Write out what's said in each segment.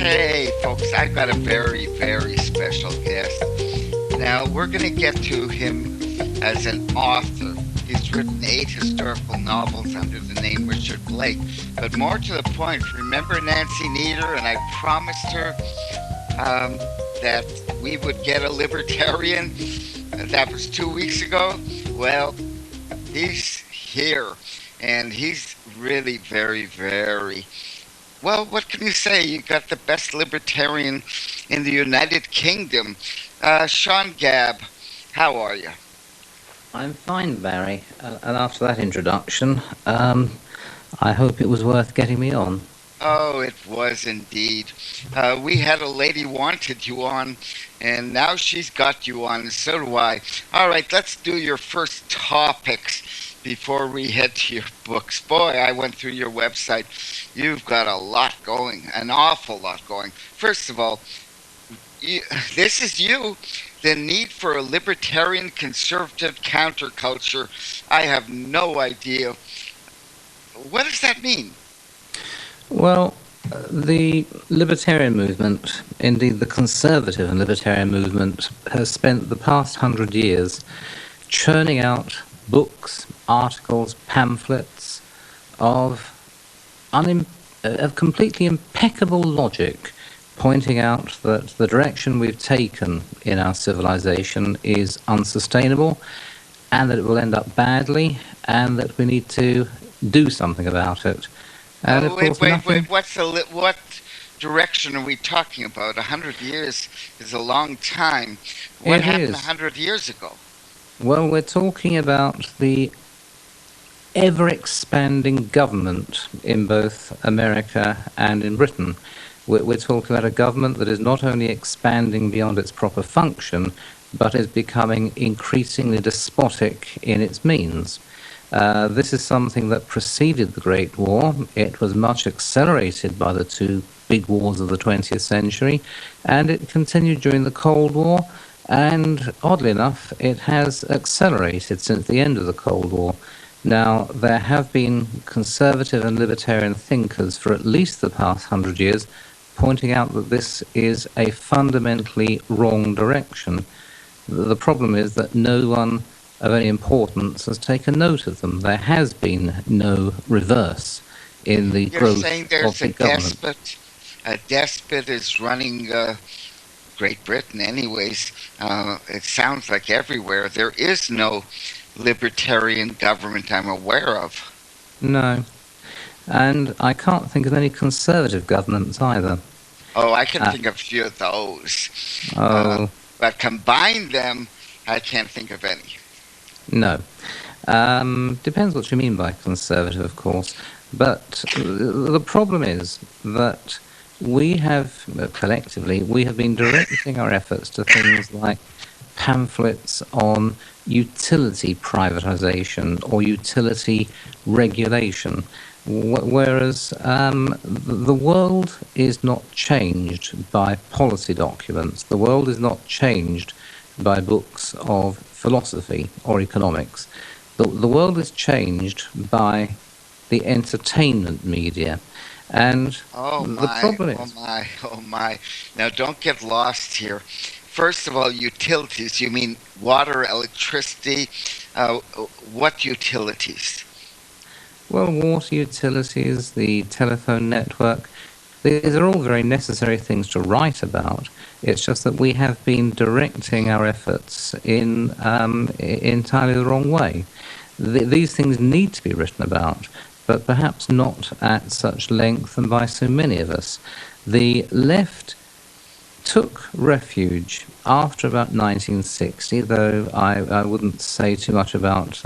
Hey, folks, I've got a very, very special guest. Now, we're going to get to him as an author. He's written 8 historical novels under the name Richard Blake. But more to the point, remember Nancy Nieder, and I promised her that we would get a libertarian? That was 2 weeks ago. Well, he's here, and he's really very, very well. What can you say? You got the best libertarian in the United Kingdom, Sean Gabb. How are you? I'm fine, Barry. And after that introduction, I hope it was worth getting me on. Oh, it was indeed. We had a lady wanted you on, and now she's got you on, and so do I. All right, let's do your first topics before we head to your books. Boy, I went through your website. You've got a lot going, an awful lot going. First of all, this is you. The need for a libertarian conservative counterculture. I have no idea. What does that mean? Well, the libertarian movement, indeed the conservative and libertarian movement, has spent the past 100 years churning out books, articles, pamphlets of completely impeccable logic, pointing out that the direction we've taken in our civilization is unsustainable, and that it will end up badly, and that we need to do something about it. And of course, wait. What direction are we talking about? 100 years is a long time. What happened 100 years ago? Well, we're talking about the ever-expanding government in both America and in Britain. We're talking about a government that is not only expanding beyond its proper function, but is becoming increasingly despotic in its means. This is something that preceded the Great War. It was much accelerated by the 2 big wars of the 20th century, and it continued during the Cold War, and oddly enough, it has accelerated since the end of the Cold War. Now, there have been conservative and libertarian thinkers for at least the past 100 years pointing out that this is a fundamentally wrong direction. The problem is that no one of any importance has taken note of them. There has been no reverse in the growth of the government. You're saying there's a despot is running Great Britain anyways. It sounds like everywhere. There is no libertarian government I'm aware of. No. And I can't think of any conservative governments either. Oh, I can think of a few of those. But combine them, I can't think of any. No. Depends what you mean by conservative, of course. But the problem is that we have, collectively, we have been directing our efforts to things like pamphlets on utility privatization or utility regulation, whereas the world is not changed by policy documents. The world is not changed by books of philosophy or economics. The world is changed by the entertainment media. And the problem is... Oh my. Now don't get lost here. First of all, utilities. You mean water, electricity? What utilities? Well, water utilities, the telephone network, these are all very necessary things to write about. It's just that we have been directing our efforts in entirely the wrong way. These things need to be written about, but perhaps not at such length and by so many of us. The left took refuge after about 1960, though I wouldn't say too much about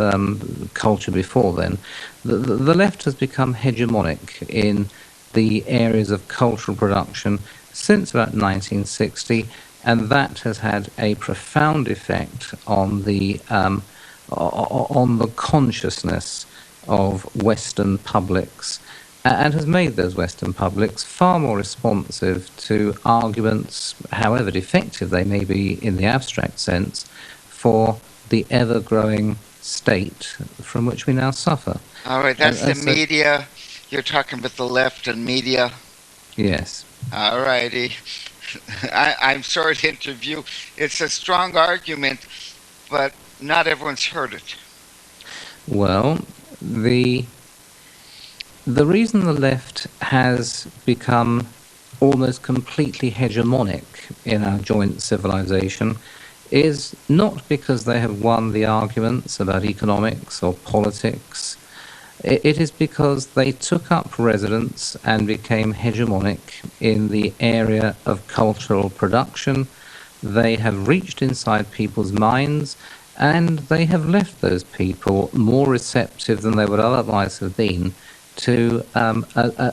culture before then. The left has become hegemonic in the areas of cultural production since about 1960, and that has had a profound effect on the consciousness of Western publics, and has made those Western publics far more responsive to arguments, however defective they may be in the abstract sense, for the ever-growing state from which we now suffer. All right, that's the media. You're talking about the left and media. Yes. All righty. I'm sorry to interview. It's a strong argument, but not everyone's heard it. Well, the the reason the left has become almost completely hegemonic in our joint civilization is not because they have won the arguments about economics or politics. It is because they took up residence and became hegemonic in the area of cultural production. They have reached inside people's minds and they have left those people more receptive than they would otherwise have been to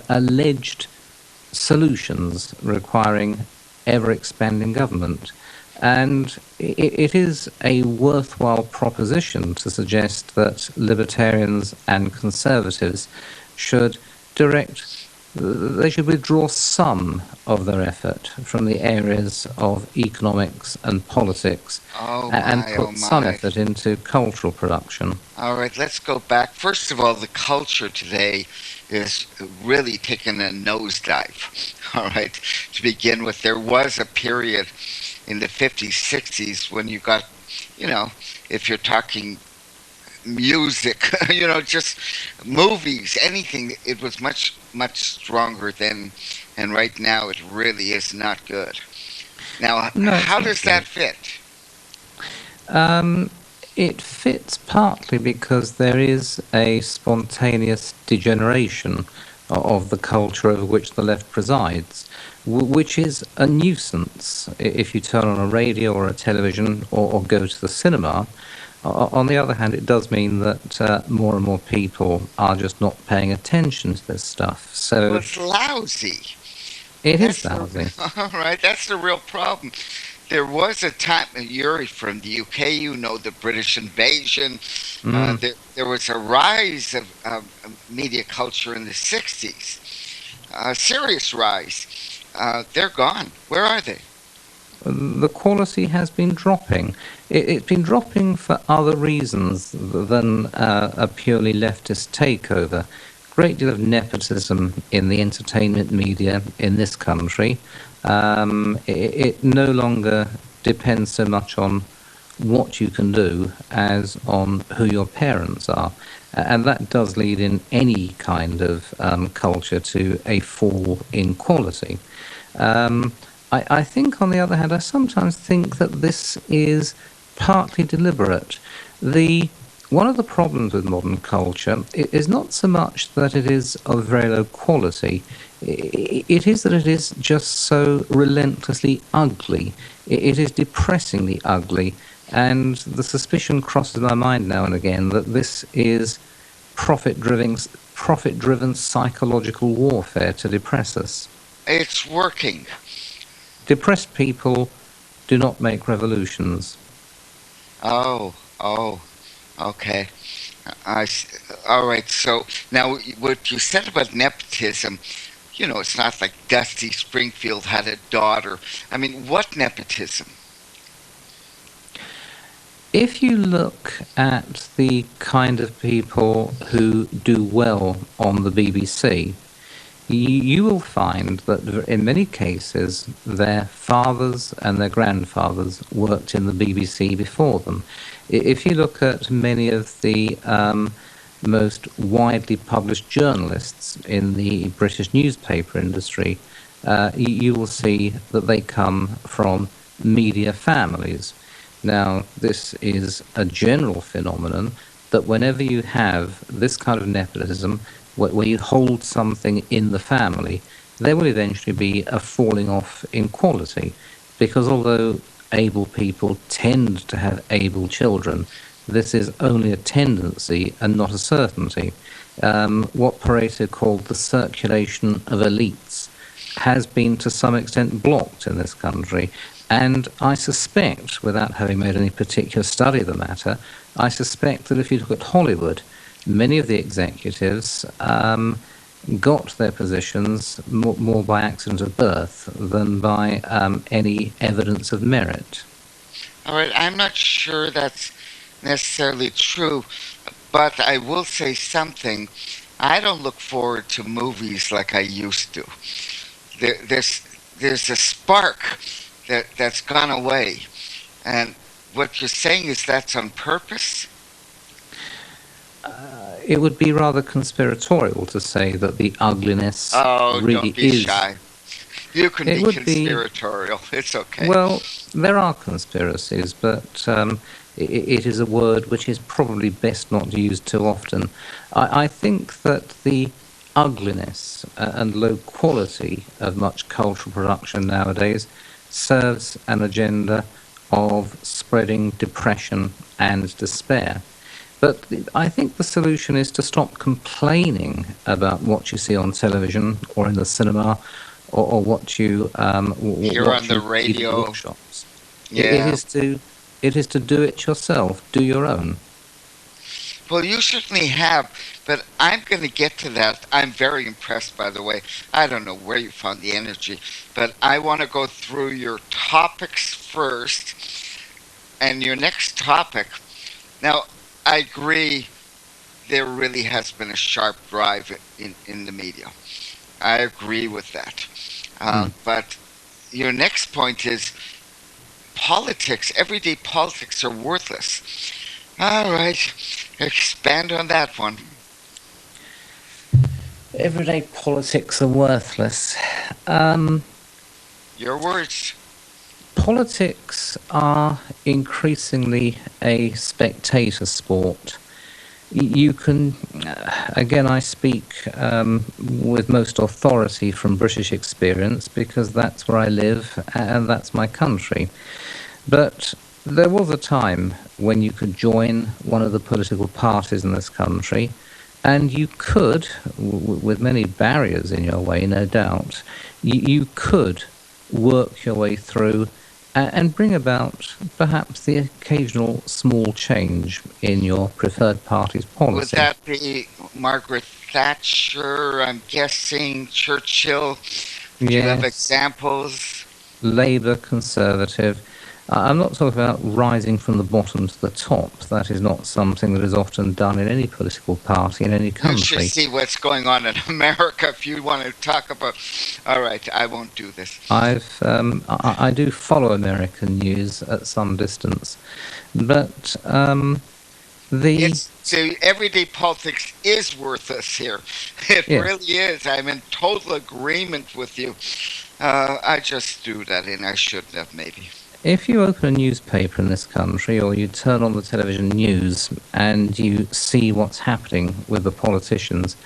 alleged solutions requiring ever expanding government. And it is a worthwhile proposition to suggest that libertarians and conservatives should direct, they should withdraw some of their effort from the areas of economics and politics Oh and my, oh put some my. effort into cultural production. All right, let's go back. First of all, the culture today is really taking a nosedive. All right, to begin with, there was a period in the 50s, 60s when you got, you know, if you're talking music, just movies, anything, it was much, much stronger then. And right now, it really is not good. Now, No, it's how not does that good. fit? Um, it fits partly because there is a spontaneous degeneration of the culture over which the left presides, which is a nuisance if you turn on a radio or a television or go to the cinema. On the other hand, it does mean that more and more people are just not paying attention to this stuff. Well, So it's lousy. it is That's the lousy. all right. That's the real problem. There was a time, you're from the UK, the British invasion. Mm. There was a rise of media culture in the 60s, a serious rise. They're gone. Where are they? The quality has been dropping. It's been dropping for other reasons than a purely leftist takeover. Great deal of nepotism in the entertainment media in this country. It no longer depends so much on what you can do as on who your parents are. And that does lead in any kind of culture to a fall in quality. Um, I think, on the other hand, I sometimes think that this is partly deliberate. The One of the problems with modern culture is not so much that it is of very low quality. It is that it is just so relentlessly ugly. It is depressingly ugly, and the suspicion crosses my mind now and again that this is profit-driven, profit-driven psychological warfare to depress us. It's working. Depressed people do not make revolutions. Oh, oh, okay. All right. So now, what you said about nepotism, it's not like Dusty Springfield had a daughter. I mean, what nepotism? If you look at the kind of people who do well on the BBC, you will find that in many cases their fathers and their grandfathers worked in the BBC before them. If you look at many of the most widely published journalists in the British newspaper industry, you will see that they come from media families. Now, this is a general phenomenon that whenever you have this kind of nepotism, where you hold something in the family, there will eventually be a falling off in quality. Because although able people tend to have able children, this is only a tendency and not a certainty. What Pareto called the circulation of elites has been to some extent blocked in this country. And I suspect, without having made any particular study of the matter, I suspect that if you look at Hollywood, many of the executives got their positions more by accident of birth than by any evidence of merit. All right. I'm not sure that's necessarily true, but I will say something. I don't look forward to movies like I used to. there's a spark that's gone away, and what you're saying is that's on purpose. It would be rather conspiratorial to say that the ugliness Oh, don't really be is. shy. You can It be would be, conspiratorial. It's okay. well, there are conspiracies, but it is a word which is probably best not used too often. I think that the ugliness and low quality of much cultural production nowadays serves an agenda of spreading depression and despair. But I think the solution is to stop complaining about what you see on television or in the cinema, or Here on what the you read in radio, bookshops. It yeah. is to do it yourself. Do your own. Well, you certainly have, but I'm going to get to that. I'm very impressed, by the way. I don't know where you found the energy, but I want to go through your topics first. And your next topic. Now, I agree there really has been a sharp drive in the media. I agree with that. Hmm. But your next point is politics, everyday politics are worthless. All right, expand on that one. Everyday politics are worthless. Um, Your words. Politics are increasingly a spectator sport. You can, again, I speak with most authority from British experience because that's where I live and that's my country. But there was a time when you could join one of the political parties in this country, and you could, with many barriers in your way, no doubt, you could work your way through and bring about perhaps the occasional small change in your preferred party's Would policy. that be Margaret Thatcher? I'm guessing Churchill. Do you have Yes, examples? Labour, Conservative. I'm not talking about rising from the bottom to the top. That is not something that is often done in any political party in any You should country. see what's going on in America if you want to talk about. All right, I won't do this. I do follow American news at some distance, but the It's so everyday politics is worthless here. It yes, really is. I'm in total agreement with you. I just do that, and I shouldn't have maybe. if you open a newspaper in this country or you turn on the television news and you see what's happening with the politicians,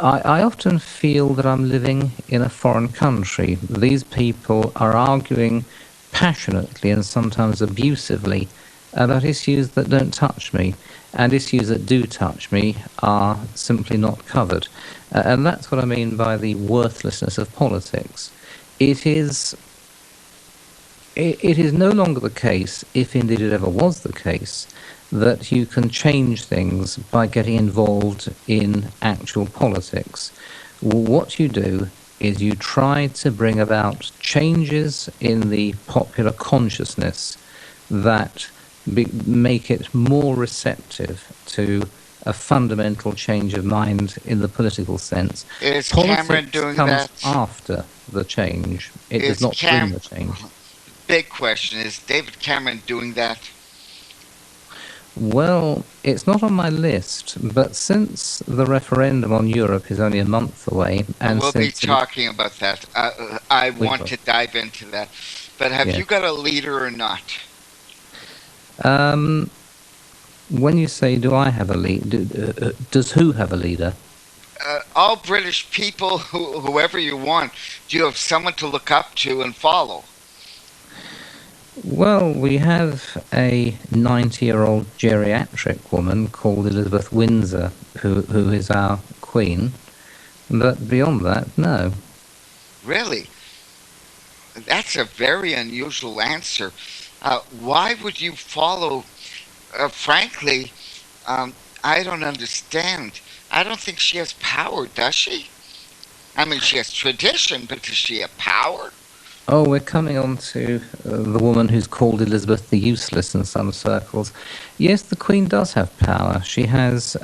I often feel that I'm living in a foreign country. These people are arguing passionately and sometimes abusively about issues that don't touch me, and issues that do touch me are simply not covered. And that's what I mean by the worthlessness of politics. It is it is no longer the case, if indeed it ever was the case, that you can change things by getting involved in actual politics. What you do is you try to bring about changes in the popular consciousness that make it more receptive to a fundamental change of mind in the political sense. Is Cameron Politics doing comes that? after the change. It does Is not bring Cam? the change. Big question. Is David Cameron doing that? Well, it's not on my list, but since the referendum on Europe is only a month away, and We'll be since it, talking about that. I we want will, to dive into that. But have you yes. got a leader or not? Um, when you say, do I have a lead? Does who have a leader? All British people, whoever you want, do you have someone to look up to and follow? Well, we have a 90-year-old geriatric woman called Elizabeth Windsor, who is our queen. But beyond that, no. Really? That's a very unusual answer. Why would you follow? Frankly, I don't understand. I don't think she has power, does she? I mean, she has tradition, but does she have power? Oh, we're coming on to the woman who's called Elizabeth the Useless in some circles. Yes, the Queen does have power. She has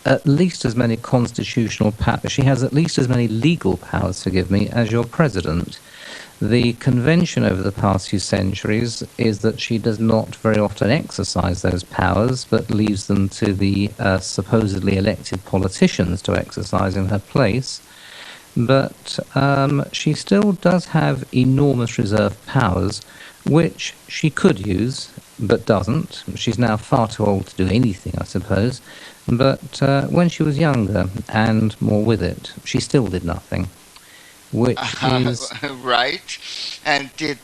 at least as many constitutional powers. She has at least as many legal powers, forgive me, as your president. The convention over the past few centuries is that she does not very often exercise those powers, but leaves them to the supposedly elected politicians to exercise in her place. But she still does have enormous reserve powers, which she could use, but doesn't. She's now far too old to do anything, I suppose. But when she was younger and more with it, she still did nothing, which is Right? And did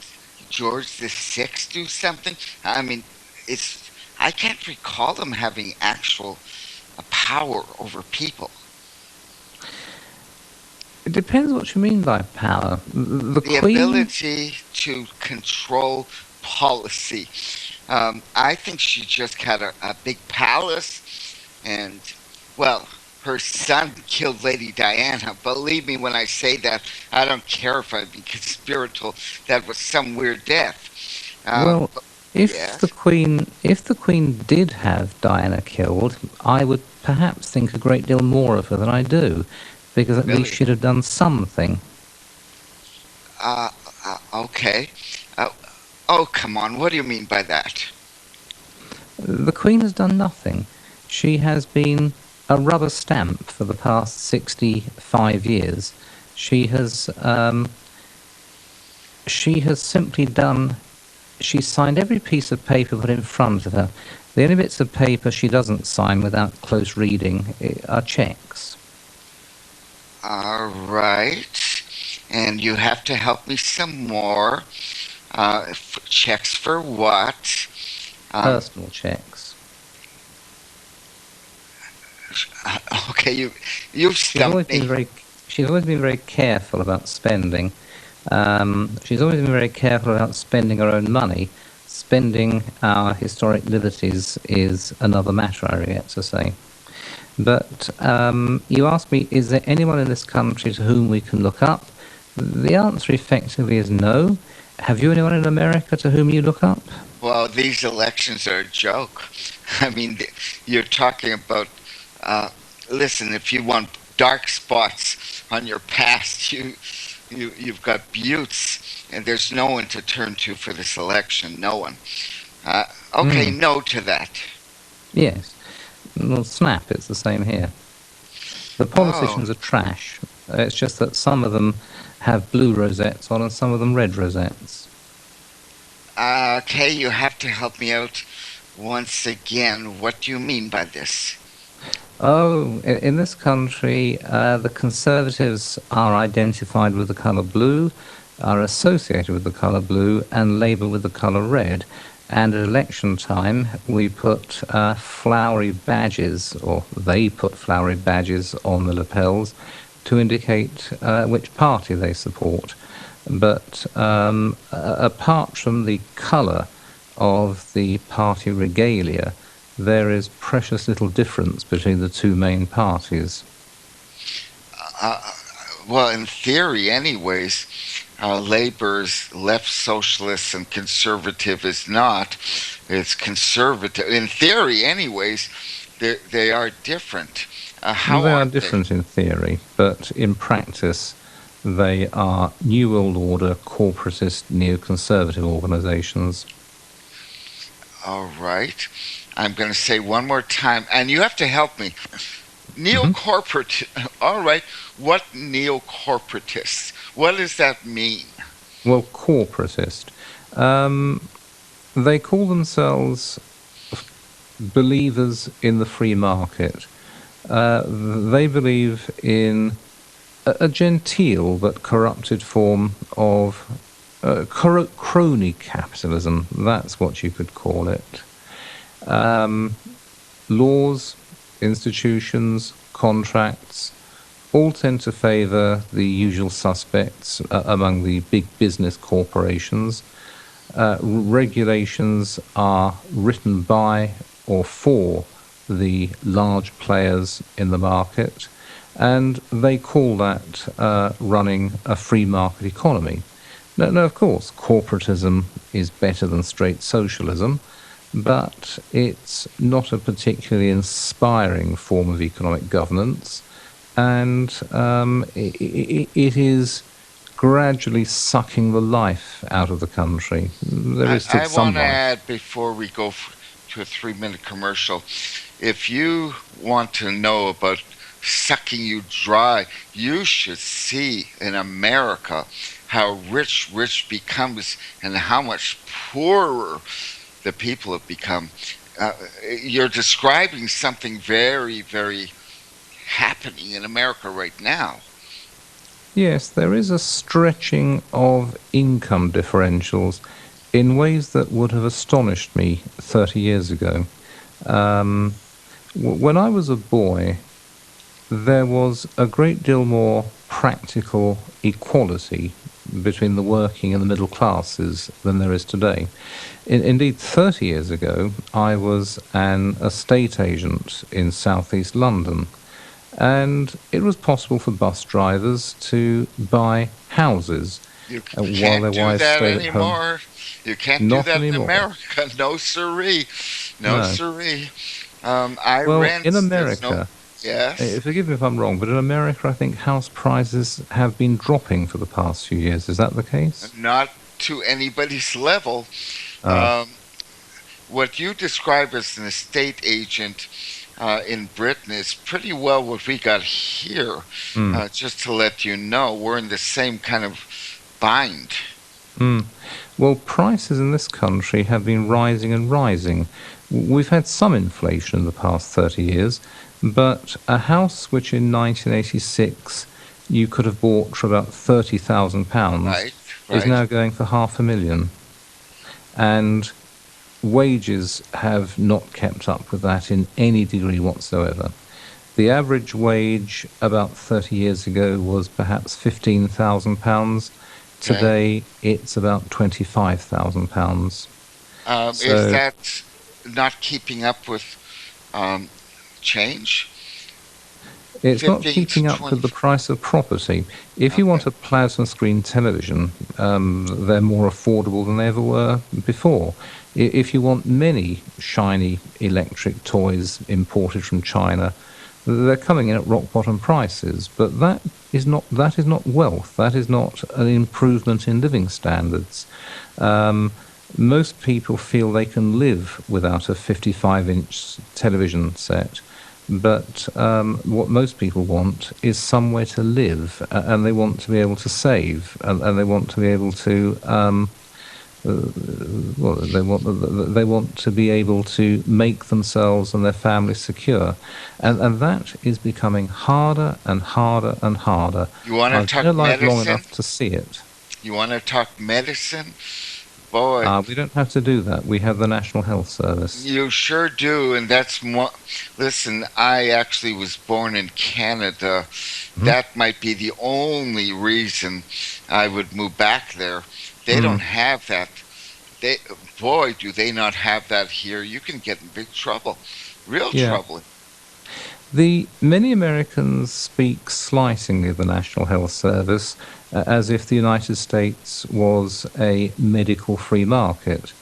George the Sixth do something? I mean, it's I can't recall him having actual power over people. it depends what you mean by power. The The Queen, ability to control policy. I think she just had a big palace, and well, her son killed Lady Diana. Believe me when I say that. I don't care if I'm being conspiratorial. That was some weird death. well, But if yes, the Queen did have Diana killed, I would perhaps think a great deal more of her than I do, because at least really. she'd have done something. Uh, okay. Uh, oh, come on. What do you mean by that? The Queen has done nothing. She has been a rubber stamp for the past 65 years. She has um, she has simply done. She's signed every piece of paper put in front of her. The only bits of paper she doesn't sign without close reading are checks. All right. And you have to help me some more. Checks for what? Um, Personal checks. okay, you've She's always stumped been me. very she's always been very careful about spending. She's always been very careful about spending her own money. Spending our historic liberties is another matter, I regret to say. But you asked me, is there anyone in this country to whom we can look up? The answer effectively is no. Have you anyone in America to whom you look up? Well, these elections are a joke. I mean, you're talking about. Uh, listen, if you want dark spots on your past, you've got buttes, and there's no one to turn to for this election. No one. Uh, okay, Hmm. no to that. Yes. Well, snap, it's the same here. The Oh, politicians are trash. It's just that some of them have blue rosettes on and some of them red rosettes. okay, you have to help me out once again. What do you mean by this? Oh, in this country, the Conservatives are identified with the colour blue, are associated with the colour blue, and Labour with the colour red. And at election time, we put flowery badges, or they put flowery badges on the lapels to indicate which party they support. But apart from the colour of the party regalia, there is precious little difference between the two main parties. Uh, well, in theory, anyways, Labor's left socialist and conservative is not. It's conservative. In theory, anyways, they are different. How They are are they? different in theory, but in practice, they are New World Order, corporatist, neoconservative organisations. All right. I'm going to say one more time, and you have to help me. Neo Hmm. corporate. All right. What neo corporatists? What does that mean? Well, corporatist. Um, they call themselves believers in the free market. They believe in a genteel but corrupted form of crony capitalism. That's what you could call it. Um, laws, institutions, contracts all tend to favour the usual suspects among the big business corporations. Regulations are written by or for the large players in the market, and they call that running a free market economy. No, of course, corporatism is better than straight socialism, but it's not a particularly inspiring form of economic governance, and it is gradually sucking the life out of the country. There is still I some want to life. add before we go to a 3 minute commercial. If you want to know about sucking you dry, you should see in America how rich becomes and how much poorer the people have become. Uh, you're describing something very happening in America right now. Yes, there is a stretching of income differentials in ways that would have astonished me 30 years ago. Um, when I was a boy, there was a great deal more practical equality between the working and the middle classes than there is today. Indeed, 30 years ago, I was an estate agent in southeast London, and it was possible for bus drivers to buy houses You while can't their do wives that stayed at home. anymore. You can't do Not that in anymore. America. No siree. No No. siree. I Well, rent. in There's no. America, Yes. forgive me if I'm wrong, but in America, I think house prices have been dropping for the past few years. Is that the case? Not to anybody's level. Ah, Um, what you describe as an estate agent in Britain is pretty well what we got here. mm, Just to let you know, we're in the same kind of bind. mm. Well, prices in this country have been rising and rising. We've had some inflation in the past 30 years, but a house which in 1986 you could have bought for about £30,000 Right, is right. now going for 500,000. And wages have not kept up with that in any degree whatsoever. The average wage about 30 years ago was perhaps £15,000. Okay. Today, it's about £25,000. Is So that not keeping up with um, change? it's not 15 to keeping up with 20. the price of property. If you Okay. want a plasma screen television, they're more affordable than they ever were before. If you want many shiny electric toys imported from China, they're coming in at rock bottom prices. But that is not wealth. That is not an improvement in living standards. Um, Most people feel they can live without a 55-inch television set. But what most people want is somewhere to live, and they want to be able to save, and they want to be able to well, they want to be able to make themselves and their families secure, and that is becoming harder and harder and harder. You want to I've been talk alive long medicine? enough to see it. You want to talk medicine? Boy, We don't have to do that. We have the National Health Service. you sure do. And that's more. Listen, I actually was born in Canada. Mhm. That might be the only reason I would move back there. They don't Mm. have that. They, boy, do they not have that here. You can get in big trouble. Real Yeah. trouble. The many Americans speak slightingly of the National Health Service as if the United States was a medical free market.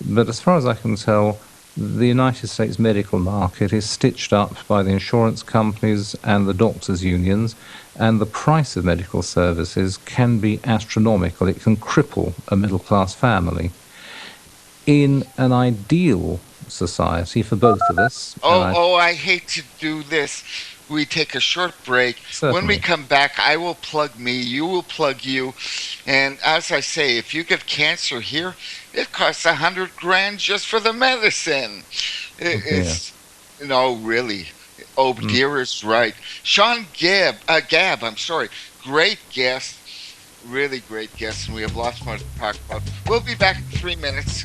But as far as I can tell, the United States medical market is stitched up by the insurance companies and the doctors' unions, and the price of medical services can be astronomical. It can cripple a middle class family. In an ideal society for both of us, and I hate to do this. We take a short break. When we certainly, come back, I will plug me, you will plug you. And as I say, if you get cancer here, it costs 100 grand just for the medicine. oh dear. It's, no, really. Oh, Mm. dear is right. Sean Gabb, I'm sorry. Great guest. Really great guest. And we have lots more to talk about. We'll be back in 3 minutes.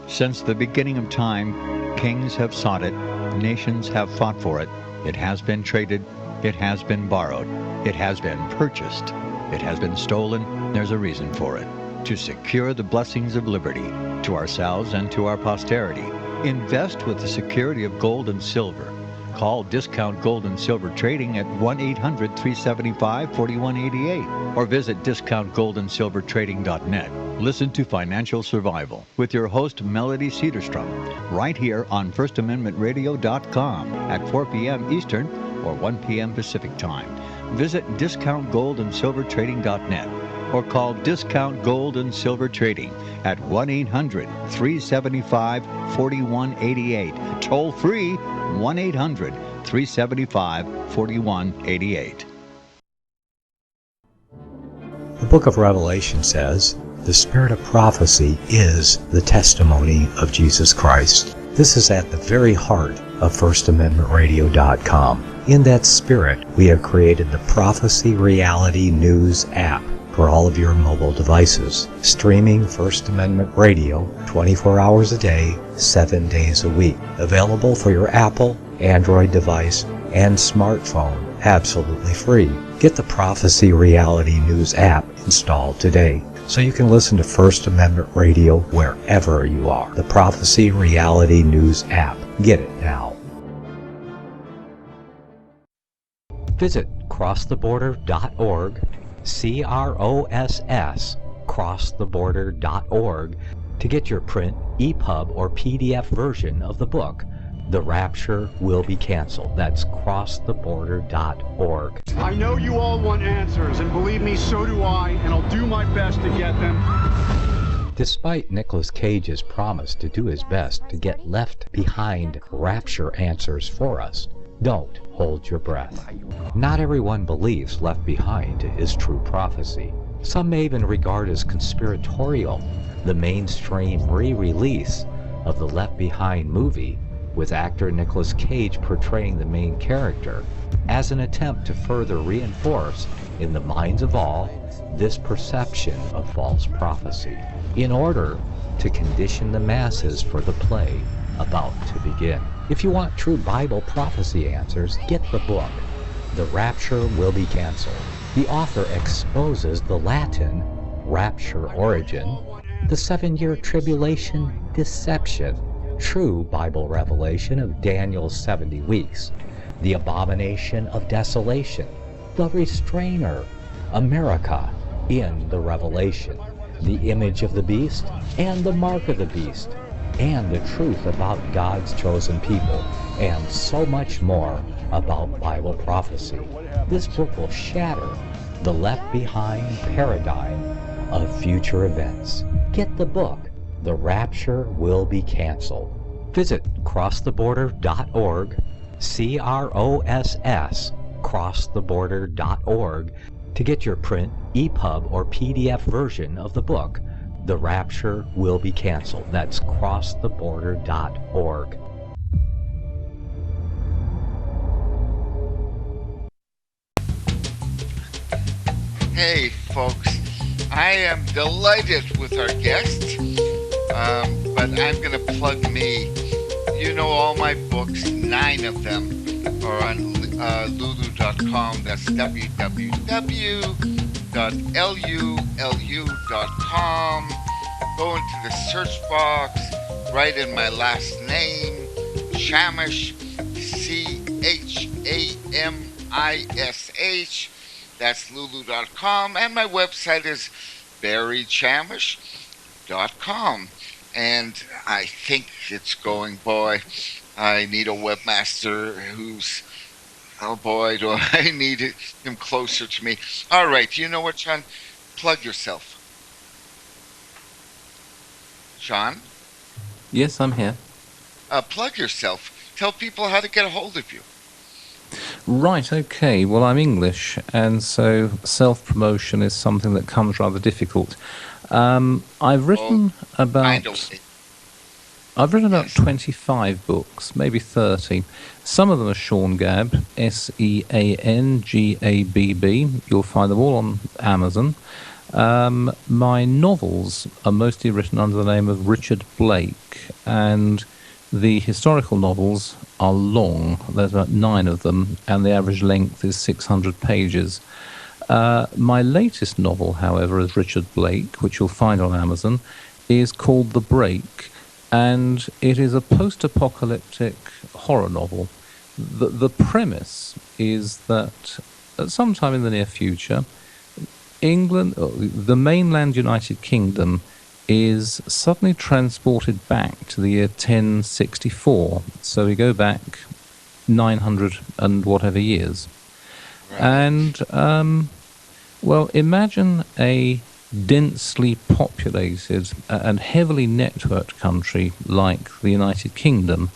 Since the beginning of time, kings have sought it, nations have fought for it, It has been traded. It has been borrowed. It has been purchased. It has been stolen. There's a reason for it. To secure the blessings of liberty to ourselves and to our posterity. Invest with the security of gold and silver. Call Discount Gold and Silver Trading at 1-800-375-4188 or visit discountgoldandsilvertrading.net. Listen to Financial Survival with your host Melody Cedarstrom right here on FirstAmendmentRadio.com at 4 p.m. Eastern or 1 p.m. Pacific Time. Visit discountgoldandsilvertrading.net or call Discount Gold and Silver Trading at 1-800-375-4188. Toll free 1-800-375-4188. The book of Revelation says, the spirit of prophecy is the testimony of Jesus Christ. This is at the very heart of FirstAmendmentRadio.com. In that spirit, we have created the Prophecy Reality News app for all of your mobile devices, streaming First Amendment Radio 24 hours a day, 7 days a week. Available for your Apple, Android device, and smartphone, absolutely free. Get the Prophecy Reality News app installed today so you can listen to First Amendment Radio wherever you are. The Prophecy Reality News app. Get it now. Visit crosstheborder.org, CROSS, crosstheborder.org, to get your print, EPUB, or PDF version of the book, The Rapture Will Be Canceled. That's crosstheborder.org. I know you all want answers, and believe me, so do I, and I'll do my best to get them. Despite Nicolas Cage's promise to do his best to get left behind rapture answers for us, don't hold your breath. Not everyone believes Left Behind is true prophecy. Some may even regard as conspiratorial the mainstream re-release of the Left Behind movie with actor Nicolas Cage portraying the main character as an attempt to further reinforce in the minds of all this perception of false prophecy in order to condition the masses for the play about to begin. If you want true Bible prophecy answers, get the book, The Rapture Will Be Canceled. The author exposes the Latin rapture origin, the 7-year tribulation deception, true Bible revelation of Daniel's 70 weeks, the abomination of desolation, the restrainer, America in the Revelation, the image of the beast and the mark of the beast, and the truth about God's chosen people, and so much more about Bible prophecy. This book will shatter the Left Behind paradigm of future events. Get the book, The Rapture Will Be Canceled. Visit crosstheborder.org, CROSS, crosstheborder.org, to get your print, EPUB, or PDF version of the book, The Rapture Will Be Canceled. That's crosstheborder.org. Hey, folks, I am delighted with our guest, but I'm going to plug me. You know, all my books, 9 of them, are on lulu.com. That's www.lulu.com. Go into the search box, write in my last name, Chamish, Chamish. That's lulu.com. And my website is barrychamish.com. And I think it's going, boy, I need a webmaster who's, oh boy, do I need him closer to me. All right, you know what, Sean? Plug yourself. Sean? Yes, I'm here. Plug yourself. Tell people how to get a hold of you. Right, okay. Well, I'm English, and so self-promotion is something that comes rather difficult. I've written about 25 books, maybe 30. Some of them are Sean Gabb, Seangabb. You'll find them all on Amazon. My novels are mostly written under the name of Richard Blake, and The historical novels are long. There's about 9 of them, and the average length is 600 pages. My latest novel, however, is Richard Blake, which you'll find on Amazon, is called The Break, and it is a post-apocalyptic horror novel. The premise is that at some time in the near future, England, the mainland United Kingdom, is suddenly transported back to the year 1064. So we go back 900 and whatever years. Right. And, well, imagine a densely populated and heavily networked country like the United Kingdom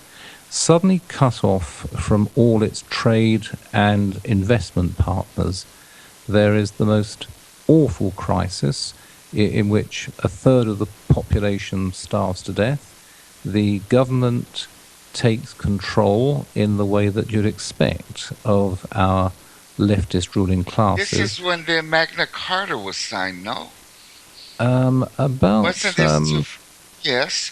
suddenly cut off from all its trade and investment partners. There is the most awful crisis in which a third of the population starves to death. The government takes control in the way that you'd expect of our leftist ruling classes. This is when the Magna Carta was signed, no? About Wasn't this yes.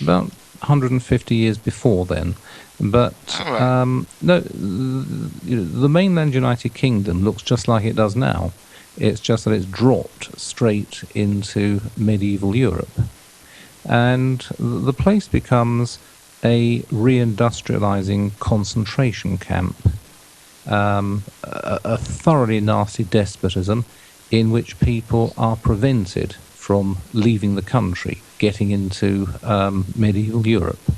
About 150 years before then. But All right. no, the mainland United Kingdom looks just like it does now. It's just that it's dropped straight into medieval Europe. And the place becomes a reindustrializing concentration camp, a thoroughly nasty despotism in which people are prevented from leaving the country, getting into medieval Europe.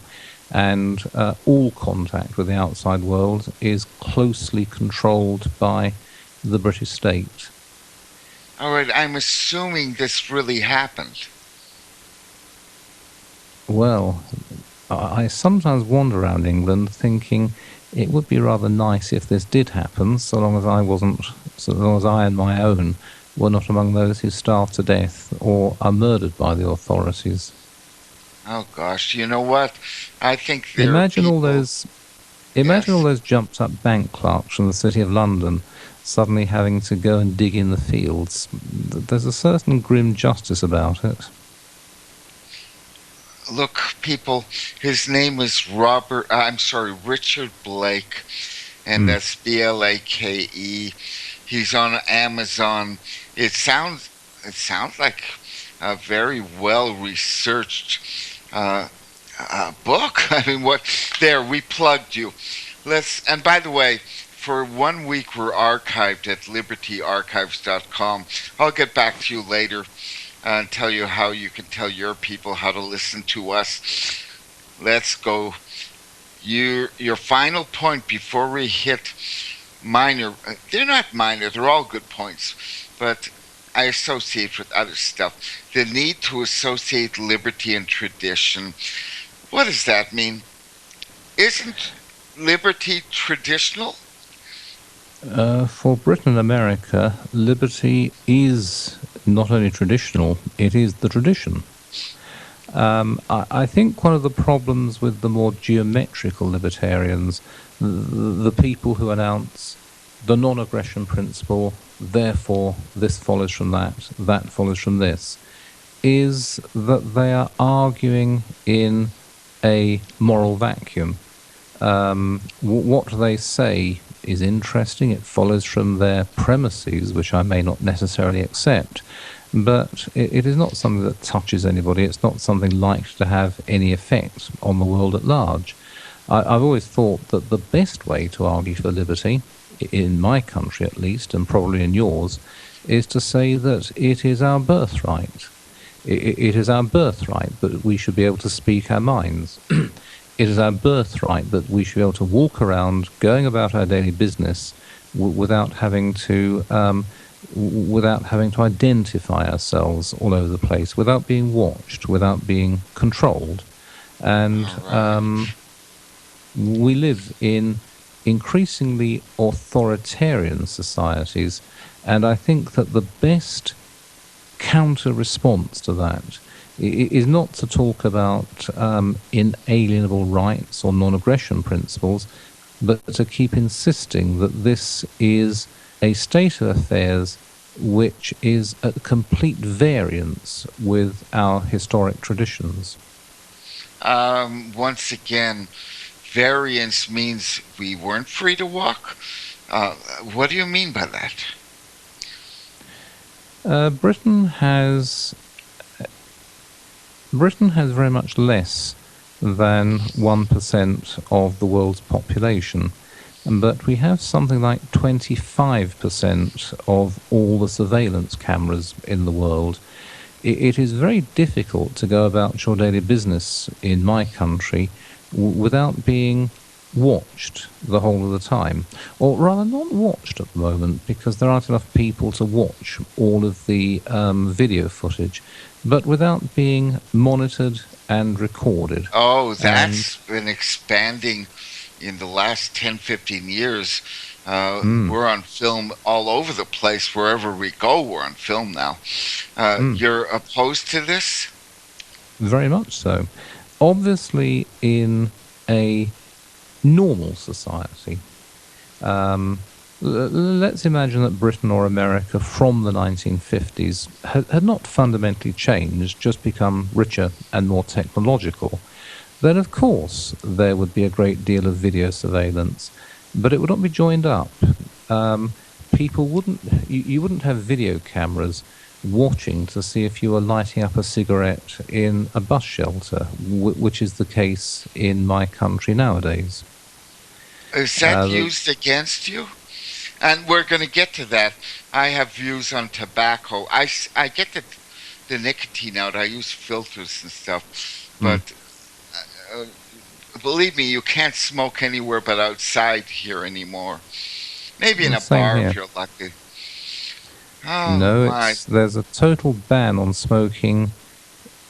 And all contact with the outside world is closely controlled by the British state. All right, I'm assuming this really happened. Well, I sometimes wander around England thinking it would be rather nice if this did happen, so long as I and my own were not among those who starve to death or are murdered by the authorities. Oh gosh, you know what? I think there Imagine are all people... those Imagine all those jumped-up bank clerks from the City of London suddenly having to go and dig in the fields. There's a certain grim justice about it. Look, people, his name is Richard Blake, and that's Blake. He's on Amazon. It sounds like a very well-researched book. I mean, we plugged you. And by the way, for 1 week we're archived at libertyarchives.com. I'll get back to you later and tell you how you can tell your people how to listen to us. Let's go. Your final point before we hit minor. They're not minor. They're all good points, but I associate with other stuff. The need to associate liberty and tradition. What does that mean? Isn't liberty traditional? For Britain and America, liberty is not only traditional, it is the tradition. I think one of the problems with the more geometrical libertarians, the people who announce the non-aggression principle, therefore this follows from that, that follows from this, is that they are arguing in a moral vacuum. What they say is interesting. It follows from their premises, which I may not necessarily accept, but it is not something that touches anybody. It's not something likely to have any effect on the world at large. I've always thought that the best way to argue for liberty, in my country at least, and probably in yours, is to say that it is our birthright. It is our birthright that we should be able to speak our minds. It is our birthright that we should be able to walk around, going about our daily business, without having to identify ourselves all over the place, without being watched, without being controlled. And we live in increasingly authoritarian societies, and I think that the best counter-response to that is not to talk about inalienable rights or non-aggression principles, but to keep insisting that this is a state of affairs which is at complete variance with our historic traditions. Once again, variance means we weren't free to walk. What do you mean by that? Britain has very much less than 1% of the world's population, but we have something like 25% of all the surveillance cameras in the world. It is very difficult to go about your daily business in my country without being watched the whole of the time, or rather not watched at the moment, because there aren't enough people to watch all of the video footage, but without being monitored and recorded. Oh, that's been expanding in the last 10, 15 years. We're on film all over the place. Wherever we go, we're on film now. You're opposed to this? Very much so. Obviously, in a normal society, let's imagine that Britain or America from the 1950s had not fundamentally changed, just become richer and more technological. Then, of course, there would be a great deal of video surveillance, but it would not be joined up. People wouldn't, you wouldn't have video cameras watching to see if you were lighting up a cigarette in a bus shelter, which is the case in my country nowadays. Is that used against you? And we're going to get to that. I have views on tobacco. I get the nicotine out. I use filters and stuff. But believe me, you can't smoke anywhere but outside here anymore. Maybe in a bar if you're lucky. Oh, no, there's a total ban on smoking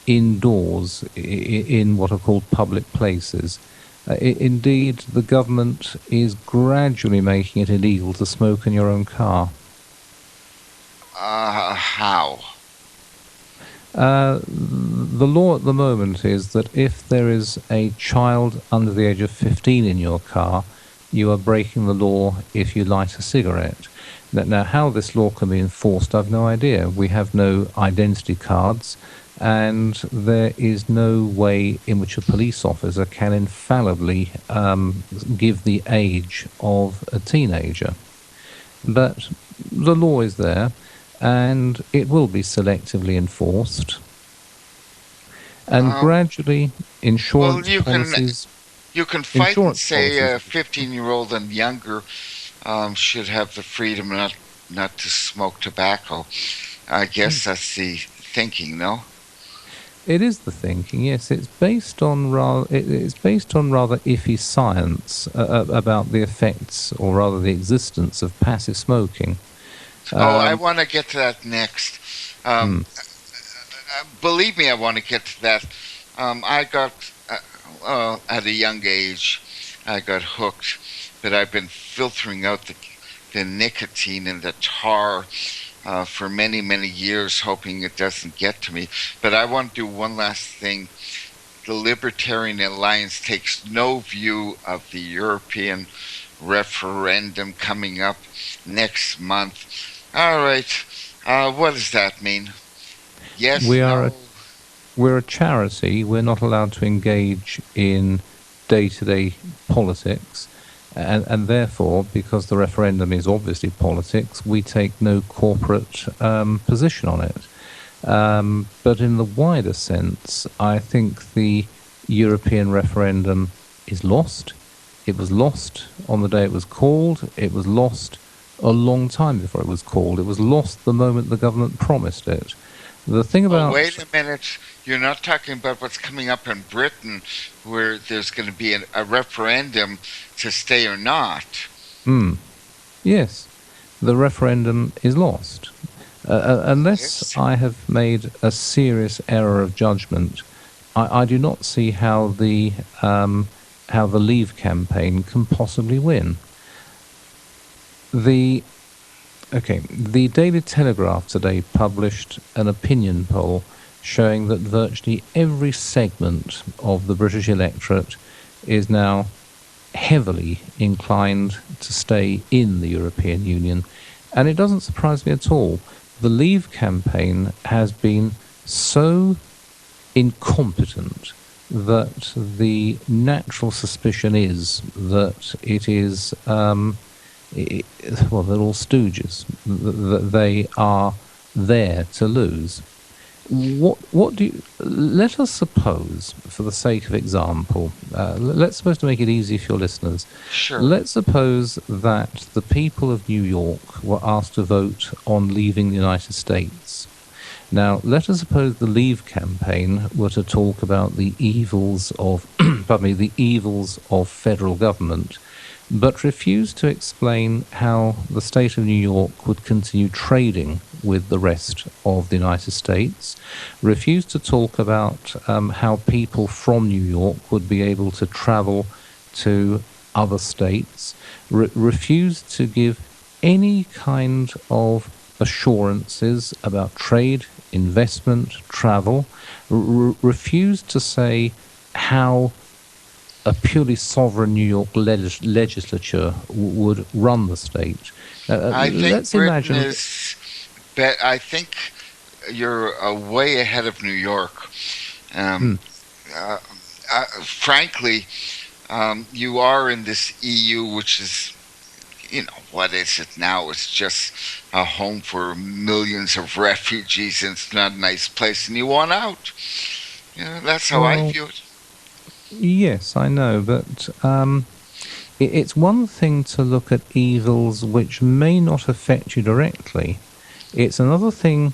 indoors in what are called public places. Indeed, the government is gradually making it illegal to smoke in your own car. How? The law at the moment is that if there is a child under the age of 15 in your car, you are breaking the law if you light a cigarette. Now, how this law can be enforced, I've no idea. We have no identity cards, and there is no way in which a police officer can infallibly give the age of a teenager. But the law is there, and it will be selectively enforced. And gradually, insurance policies... You can fight and say a 15-year-old and younger should have the freedom not to smoke tobacco. I guess that's the thinking, no? It is the thinking, yes. It's based on rather iffy science about the effects, or rather the existence, of passive smoking. I want to get to that next. Believe me, I want to get to that. I got, at a young age, I got hooked, but I've been filtering out the nicotine and the tar for many, many years, hoping it doesn't get to me. But I want to do one last thing. The Libertarian Alliance takes no view of the European referendum coming up next month. All right. What does that mean? Yes, we're a charity. We're not allowed to engage in day-to-day politics. And therefore, because the referendum is obviously politics, we take no corporate position on it. But in the wider sense, I think the European referendum is lost. It was lost on the day it was called. It was lost a long time before it was called. It was lost the moment the government promised it. The thing about... wait a minute. You're not talking about what's coming up in Britain, where there's going to be a referendum to stay or not. Yes, the referendum is lost. Unless I have made a serious error of judgment, I do not see how the Leave campaign can possibly win. The Daily Telegraph today published an opinion poll showing that virtually every segment of the British electorate is now heavily inclined to stay in the European Union. And it doesn't surprise me at all. The Leave campaign has been so incompetent that the natural suspicion is that it is, well, they're all stooges, that they are there to lose. What do you, let us suppose, for the sake of example, let's suppose, to make it easy for your listeners, Sure. let's suppose that the people of New York were asked to vote on leaving the United States. Now, let us suppose the Leave campaign were to talk about the evils of, the evils of federal government, but refused to explain how the state of New York would continue trading with the rest of the United States, refused to talk about how people from New York would be able to travel to other states, refused to give any kind of assurances about trade, investment, travel, refused to say how a purely sovereign New York legislature would run the state. I think Let's Britain imagine. I think you're way ahead of New York. Frankly, you are in this EU, which is, what is it now? It's just a home for millions of refugees, and it's not a nice place, and you want out. That's how I view it. Yes, I know, but it's one thing to look at evils which may not affect you directly. It's another thing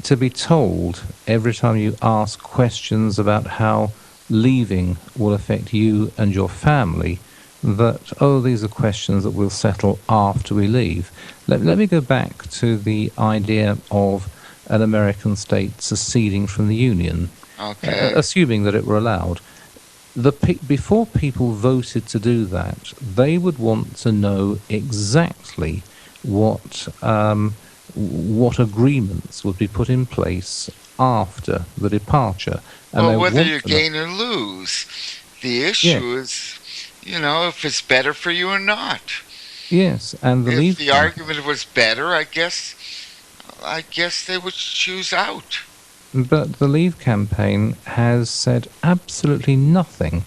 to be told every time you ask questions about how leaving will affect you and your family that, these are questions that we'll settle after we leave. Let me go back to the idea of an American state seceding from the Union, assuming that it were allowed. Before people voted to do that, they would want to know exactly what agreements would be put in place after the departure. And whether you gain or lose, the issue is, if it's better for you or not. Yes, and if the argument was better, I guess they would choose out. But the Leave campaign has said absolutely nothing,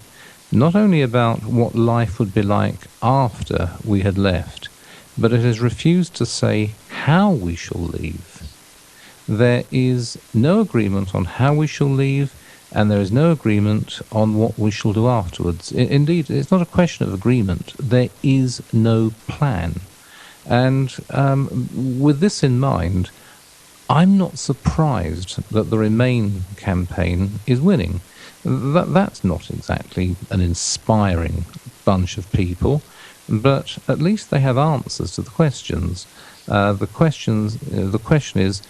not only about what life would be like after we had left, but it has refused to say how we shall leave. There is no agreement on how we shall leave, and there is no agreement on what we shall do afterwards. Indeed, it's not a question of agreement. There is no plan. And with this in mind, I'm not surprised that the Remain campaign is winning. That's not exactly an inspiring bunch of people, but at least they have answers to the questions. The question is,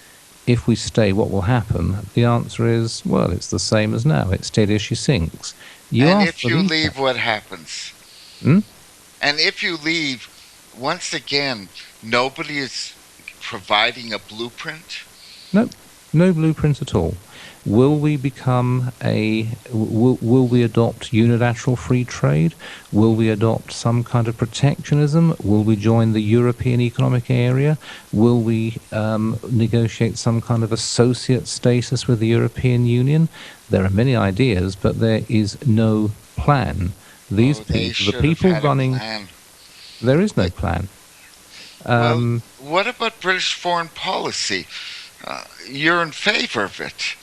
if we stay, what will happen? The answer is, well, it's the same as now. It's steady as she sinks. And if you leave, what happens? And if you leave, once again, nobody is providing a blueprint? No blueprint at all. Will we become will we adopt unilateral free trade? Will we adopt some kind of protectionism? Will we join the European Economic Area? Will we negotiate some kind of associate status with the European Union? There are many ideas, but there is no plan. These people, the people running, there is no plan. Well, what about British foreign policy? You're in favor of it.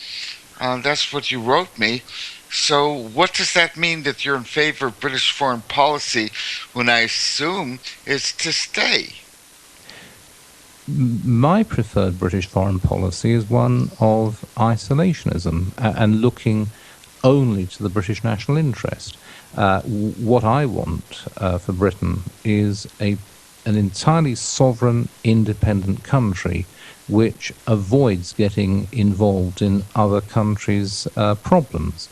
That's what you wrote me. So what does that mean that you're in favor of British foreign policy when I assume it's to stay? My preferred British foreign policy is one of isolationism and looking only to the British national interest. What I want for Britain is an entirely sovereign, independent country which avoids getting involved in other countries' problems.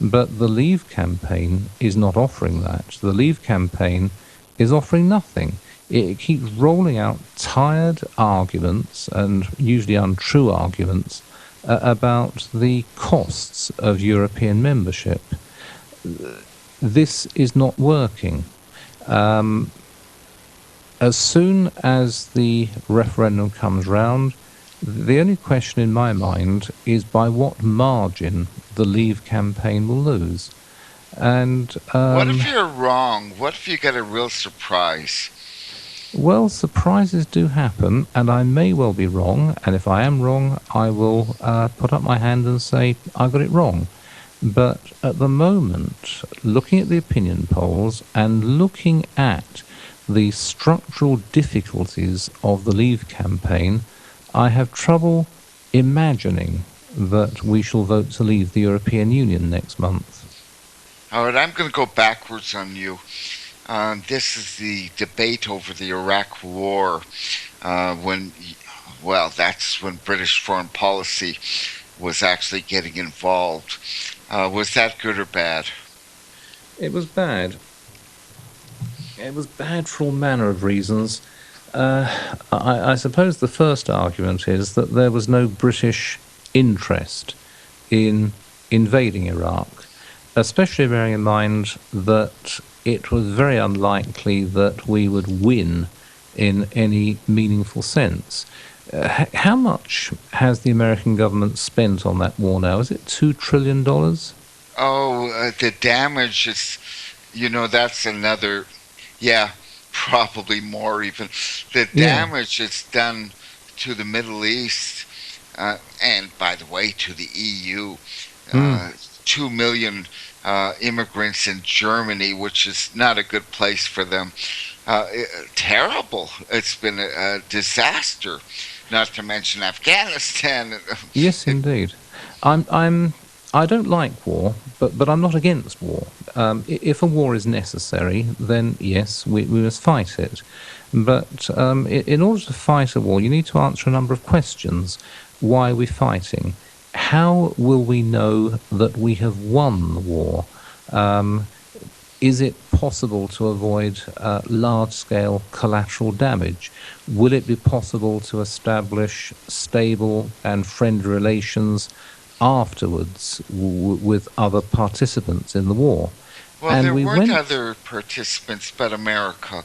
But the Leave campaign is not offering that. The Leave campaign is offering nothing. It keeps rolling out tired arguments, and usually untrue arguments, about the costs of European membership. This is not working. As soon as the referendum comes round, The only question in my mind is by what margin the Leave campaign will lose. And, What if you're wrong? What if you get a real surprise? well, surprises do happen, and I may well be wrong, and if I am wrong, I will put up my hand and say I got it wrong. But at the moment, looking at the opinion polls and looking at the structural difficulties of the Leave campaign, I have trouble imagining that we shall vote to leave the European Union next month. All right, I'm going to go backwards on you. This is the debate over the Iraq War, that's when British foreign policy was actually getting involved. Was that good or bad? It was bad. It was bad for all manner of reasons. I suppose the first argument is that there was no British interest in invading Iraq, especially bearing in mind that it was very unlikely that we would win in any meaningful sense. How much has the American government spent on that war now? Is it $2 trillion? The damage is, that's another, probably more even. The damage is done to the Middle East, and by the way, to the EU. 2 million immigrants in Germany, which is not a good place for them. Terrible. It's been a disaster. Not to mention Afghanistan. Yes, indeed. I don't like war, but I'm not against war. If a war is necessary, then yes, we must fight it. But in order to fight a war, you need to answer a number of questions. Why are we fighting? How will we know that we have won the war? Is it possible to avoid large-scale collateral damage? Will it be possible to establish stable and friendly relations afterwards with other participants in the war? Well, and there we weren't other participants but America.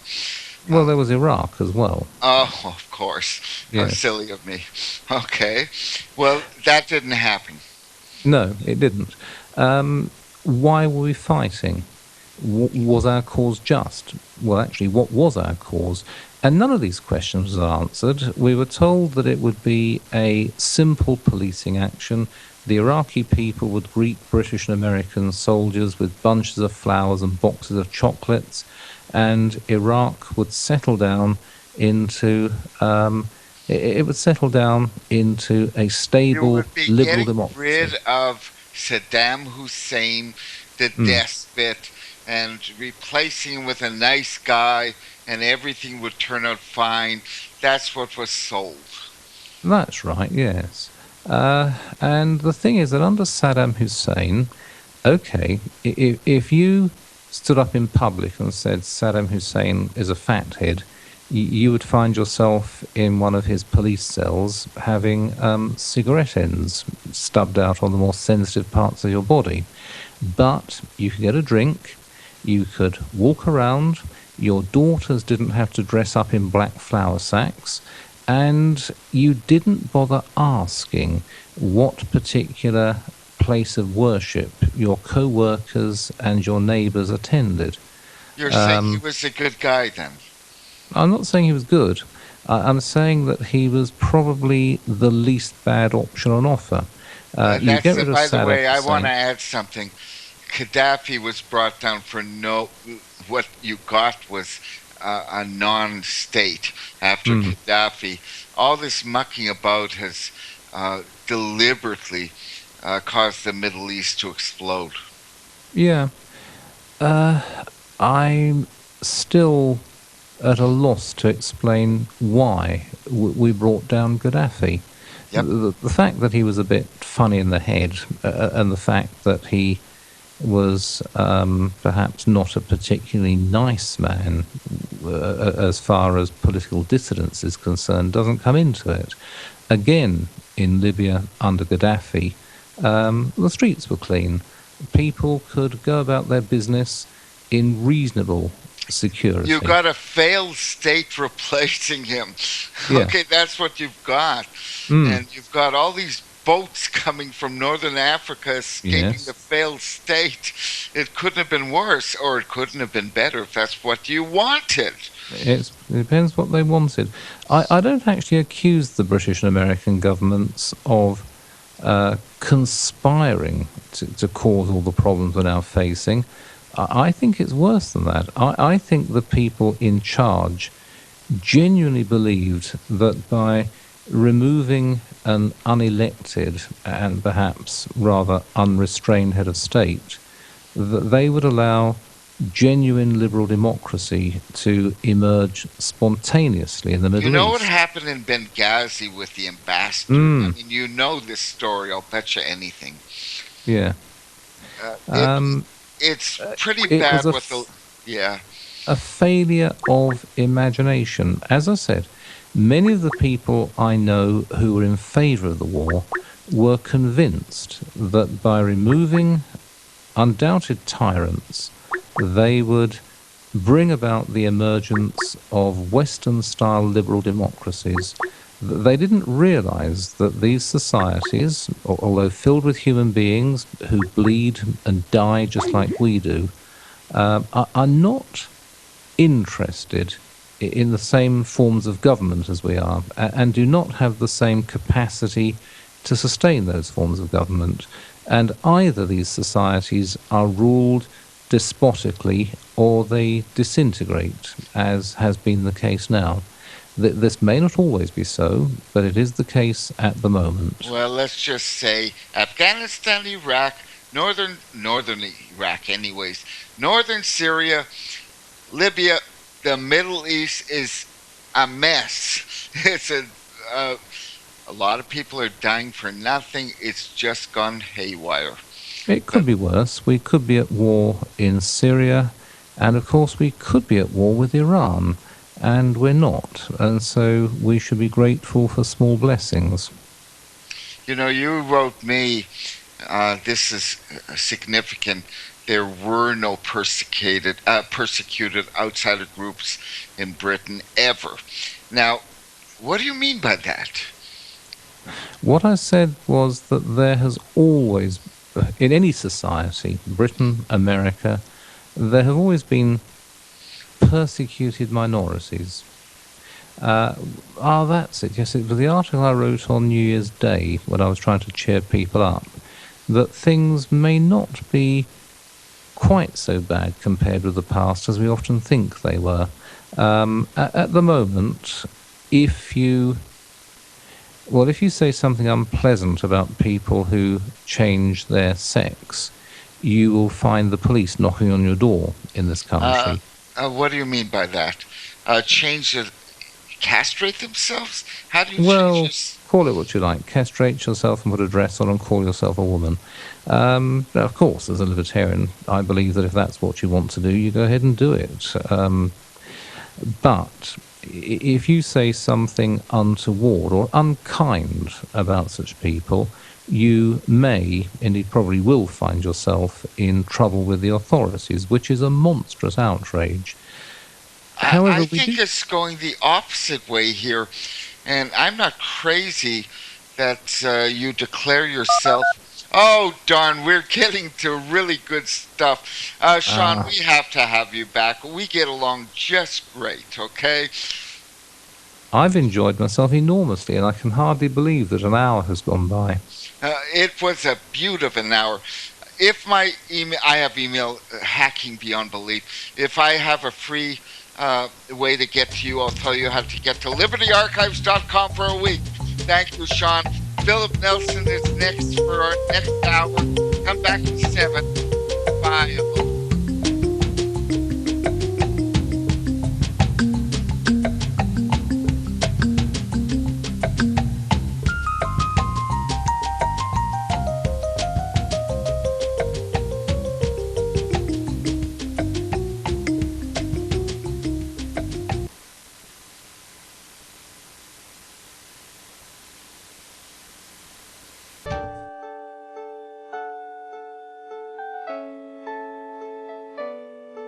Well, there was Iraq as well. Oh, of course. How silly of me. Okay. Well, that didn't happen. No, it didn't. Why were we fighting? Was our cause just? Well, actually, what was our cause? And none of these questions were answered. We were told that it would be a simple policing action. The Iraqi people would greet British and American soldiers with bunches of flowers and boxes of chocolates, and Iraq would settle down into it would settle down into a stable liberal democracy. Rid of Saddam Hussein, the despot, and replacing him with a nice guy, and everything would turn out fine. That's what was sold. That's right, yes. And the thing is that under Saddam Hussein, okay, if you stood up in public and said Saddam Hussein is a fathead, you would find yourself in one of his police cells having cigarette ends stubbed out on the more sensitive parts of your body. But you could get a drink, you could walk around, your daughters didn't have to dress up in black flour sacks, and you didn't bother asking what particular place of worship your co-workers and your neighbours attended. You're saying he was a good guy then? I'm not saying he was good. I'm saying that he was probably the least bad option on offer. By the way, I want to add something. Gaddafi was brought down for what you got was a non-state after Gaddafi. All this mucking about has deliberately caused the Middle East to explode. Yeah. I'm still at a loss to explain why we brought down Gaddafi. Yep. The fact that he was a bit funny in the head and the fact that he was perhaps not a particularly nice man as far as political dissidence is concerned doesn't come into it. Again, in Libya under Gaddafi, the streets were clean. People could go about their business in reasonable security. You got a failed state replacing him. Yeah. Okay, that's what you've got. Mm. And you've got all these boats coming from northern Africa escaping Yes. the failed state. It couldn't have been worse, or it couldn't have been better if that's what you wanted. It depends what they wanted. I don't actually accuse the British and American governments of conspiring to cause all the problems we're now facing. I think it's worse than that. I think the people in charge genuinely believed that by removing an unelected and perhaps rather unrestrained head of state, that they would allow genuine liberal democracy to emerge spontaneously in the Middle You know what East. happened in Benghazi with the ambassador? I mean, you know this story. I'll bet you anything. Yeah. It's pretty It bad was with the. Yeah. a failure of imagination. As I said, many of the people I know who were in favour of the war were convinced that by removing undoubted tyrants, they would bring about the emergence of Western-style liberal democracies. They didn't realise that these societies, although filled with human beings who bleed and die just like we do, are not interested in the same forms of government as we are, and do not have the same capacity to sustain those forms of government. And either these societies are ruled despotically or they disintegrate, as has been the case now. This may not always be so, but it is the case at the moment. Well, let's just say Afghanistan, Iraq, northern Iraq, anyways, northern Syria, Libya, the Middle East is a mess. It's a lot of people are dying for nothing. It's just gone haywire. It could be worse. We could be at war in Syria, and of course we could be at war with Iran, and we're not. And so we should be grateful for small blessings. You know, you wrote me, this is significant. There were no persecuted outsider groups in Britain ever. Now, what do you mean by that? What I said was that there has always, in any society, Britain, America, there have always been persecuted minorities. That's it. Yes, it was the article I wrote on New Year's Day when I was trying to cheer people up, that things may not be quite so bad compared with the past as we often think they were. At the moment, if you say something unpleasant about people who change their sex, you will find the police knocking on your door in this country. What do you mean by that? Castrate themselves? How do you Well, change this? call it what you like. Castrate yourself and put a dress on and call yourself a woman. Of course, as a libertarian, I believe that if that's what you want to do, you go ahead and do it. But if you say something untoward or unkind about such people, you may, indeed probably will, find yourself in trouble with the authorities, which is a monstrous outrage. However, I think it's going the opposite way here, and I'm not crazy that you declare yourself. Oh, darn, we're getting to really good stuff. Sean, we have to have you back. We get along just great, okay? I've enjoyed myself enormously, and I can hardly believe that an hour has gone by. It was a beaut of an hour. If my email, I have email hacking beyond belief. If I have a free way to get to you, I'll tell you how to get to libertyarchives.com for a week. Thank you, Sean. Philip Nelson is next for our next hour. Come back at 7. Bye.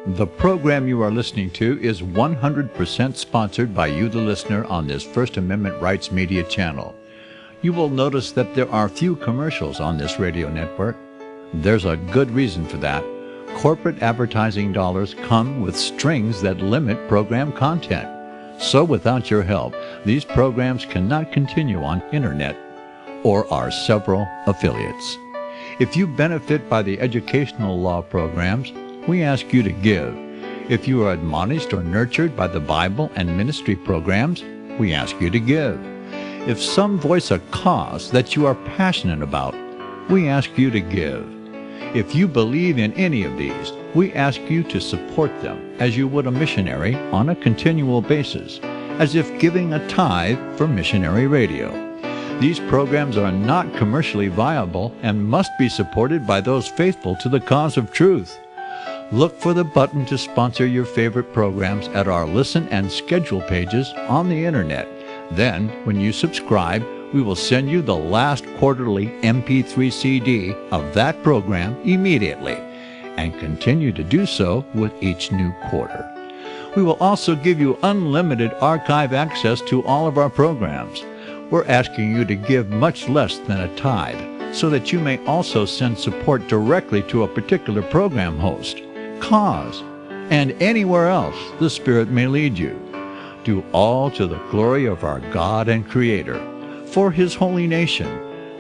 The program you are listening to is 100% sponsored by you, the listener, on this First Amendment Rights Media channel. You will notice that there are few commercials on this radio network. There's a good reason for that. Corporate advertising dollars come with strings that limit program content. So without your help, these programs cannot continue on internet or our several affiliates. If you benefit by the educational law programs, we ask you to give. If you are admonished or nurtured by the Bible and ministry programs, we ask you to give. If some voice a cause that you are passionate about, we ask you to give. If you believe in any of these, we ask you to support them as you would a missionary on a continual basis, as if giving a tithe for missionary radio. These programs are not commercially viable and must be supported by those faithful to the cause of truth. Look for the button to sponsor your favorite programs at our listen and schedule pages on the internet. Then, when you subscribe, we will send you the last quarterly MP3 CD of that program immediately, and continue to do so with each new quarter. We will also give you unlimited archive access to all of our programs. We're asking you to give much less than a tithe, so that you may also send support directly to a particular program host, cause, and anywhere else the Spirit may lead you. Do all to the glory of our God and Creator, for His holy nation,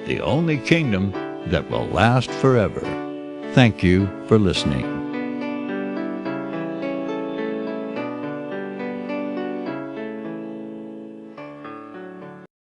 the only kingdom that will last forever. Thank you for listening.